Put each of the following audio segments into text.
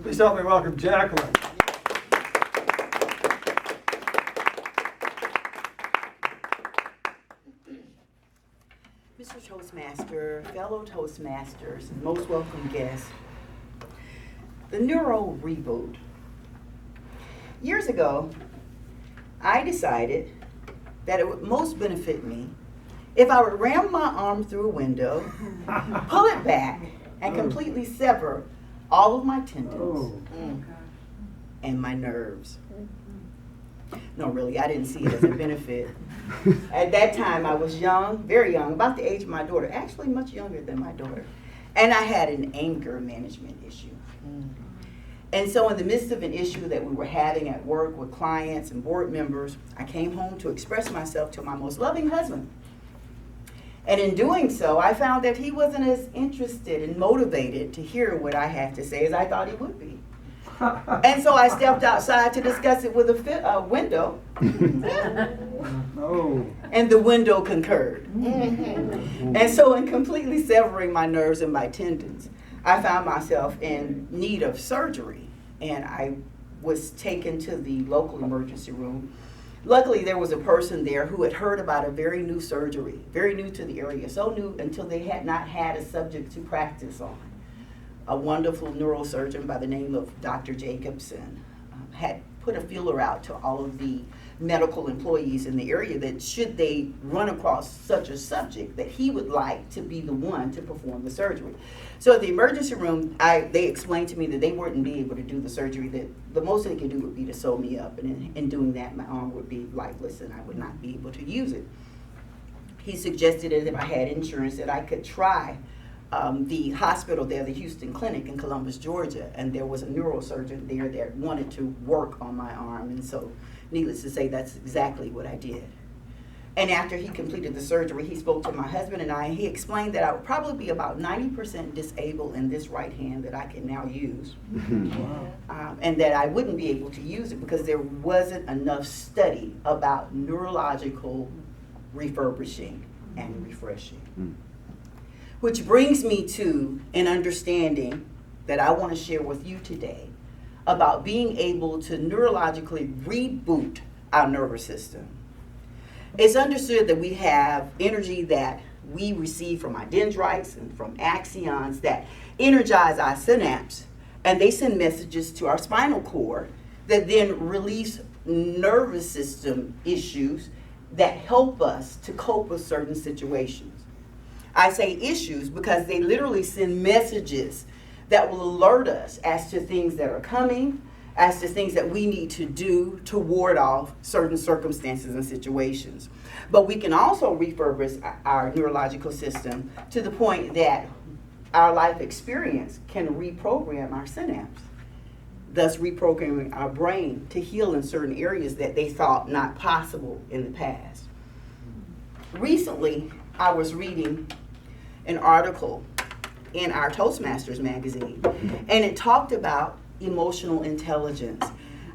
Please help me welcome Jacqueline. Mr. Toastmaster, fellow Toastmasters, and most welcome guests, the Neuro Reboot. Years ago, I decided that it would most benefit me if I would ram my arm through a window, pull it back, and completely sever all of my tendons and my nerves. No, really, I didn't see it as a benefit. At that time, I was young, very young, about the age of my daughter, actually much younger than my daughter. And I had an anger management issue. And so in the midst of an issue that we were having at work with clients and board members, I came home to express myself to my most loving husband. And in doing so, I found that he wasn't as interested and motivated to hear what I had to say as I thought he would be. And so I stepped outside to discuss it with a window. And the window concurred. And so in completely severing my nerves and my tendons, I found myself in need of surgery. And I was taken to the local emergency room. Luckily, there was a person there who had heard about a very new surgery, very new to the area, so new until they had not had a subject to practice on. A wonderful neurosurgeon by the name of Dr. Jacobson had put a feeler out to all of the medical employees in the area that should they run across such a subject, that he would like to be the one to perform the surgery. So at the emergency room, they explained to me that they wouldn't be able to do the surgery, that the most they could do would be to sew me up, and in doing that, my arm would be lifeless and I would not be able to use it. He suggested that if I had insurance that I could try the hospital there, the Houston Clinic in Columbus, Georgia, and there was a neurosurgeon there that wanted to work on my arm, and so needless to say, that's exactly what I did. And after he completed the surgery, he spoke to my husband and I, and he explained that I would probably be about 90% disabled in this right hand that I can now use, and that I wouldn't be able to use it because there wasn't enough study about neurological refurbishing and refreshing. Which brings me to an understanding that I want to share with you today about being able to neurologically reboot our nervous system. It's understood that we have energy that we receive from our dendrites and from axons that energize our synapse, and they send messages to our spinal cord that then release nervous system issues that help us to cope with certain situations. I say issues because they literally send messages that will alert us as to things that are coming, as to things that we need to do to ward off certain circumstances and situations. But we can also refurbish our neurological system to the point that our life experience can reprogram our synapse, thus reprogramming our brain to heal in certain areas that they thought not possible in the past. Recently, I was reading an article in our Toastmasters magazine, and it talked about emotional intelligence.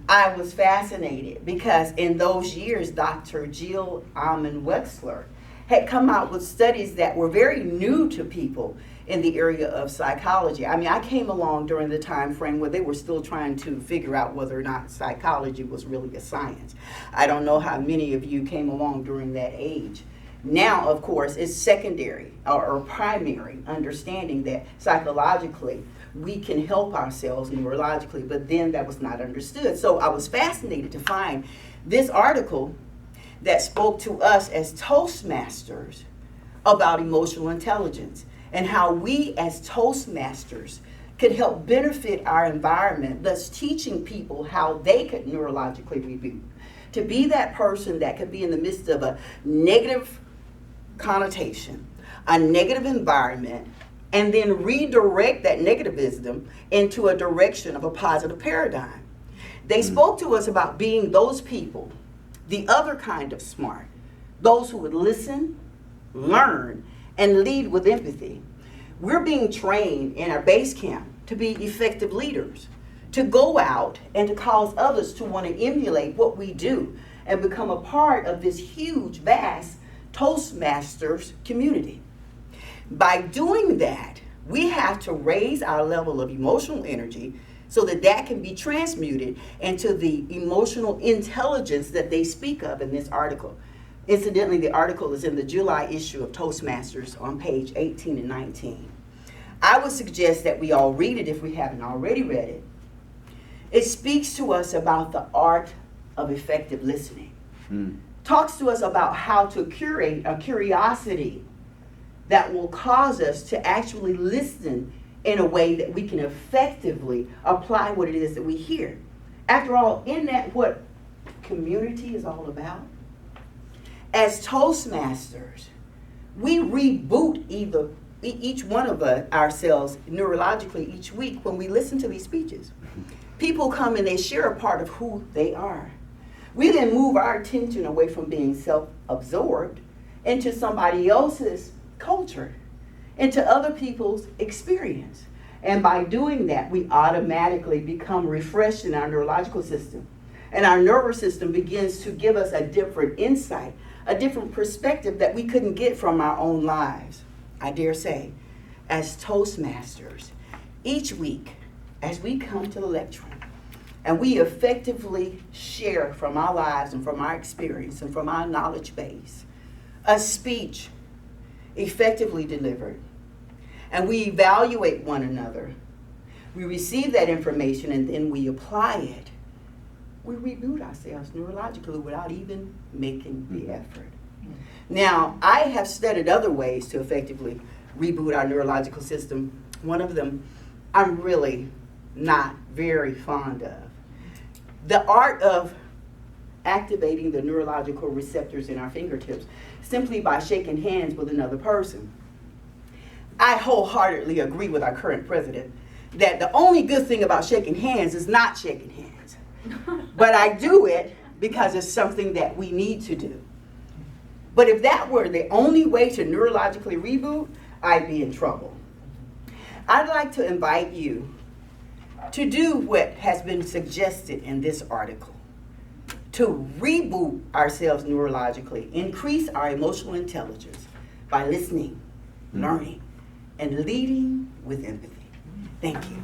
I was fascinated because in those years, Dr. Jill Wexler had come out with studies that were very new to people in the area of psychology. I mean, I came along during the time frame where they were still trying to figure out whether or not psychology was really a science. I don't know how many of you came along during that age. Now, of course, it's secondary or primary understanding that psychologically we can help ourselves neurologically, but then that was not understood. So I was fascinated to find this article that spoke to us as Toastmasters about emotional intelligence and how we as Toastmasters could help benefit our environment, thus teaching people how they could neurologically reboot. To be that person that could be in the midst of a negative connotation, a negative environment, and then redirect that negativism into a direction of a positive paradigm. They spoke to us about being those people, the other kind of smart, those who would listen, learn, and lead with empathy. We're being trained in our base camp to be effective leaders, to go out and to cause others to want to emulate what we do and become a part of this huge, vast Toastmasters community. By doing that, we have to raise our level of emotional energy so that that can be transmuted into the emotional intelligence that they speak of in this article. Incidentally, the article is in the July issue of Toastmasters on page 18 and 19. I would suggest that we all read it if we haven't already read it. It speaks to us about the art of effective listening. Talks to us about how to curate a curiosity that will cause us to actually listen in a way that we can effectively apply what it is that we hear. After all, isn't that what community is all about? As Toastmasters, we reboot each one of ourselves neurologically each week when we listen to these speeches. People come and they share a part of who they are. We then move our attention away from being self-absorbed into somebody else's culture, into other people's experience. And by doing that, we automatically become refreshed in our neurological system. And our nervous system begins to give us a different insight, a different perspective that we couldn't get from our own lives. I dare say, as Toastmasters, each week, as we come to the lectern, and we effectively share from our lives and from our experience and from our knowledge base, a speech effectively delivered, and we evaluate one another, we receive that information and then we apply it, we reboot ourselves neurologically without even making the effort. Now, I have studied other ways to effectively reboot our neurological system. One of them I'm really not very fond of. The art of activating the neurological receptors in our fingertips simply by shaking hands with another person. I wholeheartedly agree with our current president that the only good thing about shaking hands is not shaking hands. But I do it because it's something that we need to do. But if that were the only way to neurologically reboot, I'd be in trouble. I'd like to invite you to do what has been suggested in this article, to reboot ourselves neurologically, increase our emotional intelligence by listening, learning, and leading with empathy. Thank you.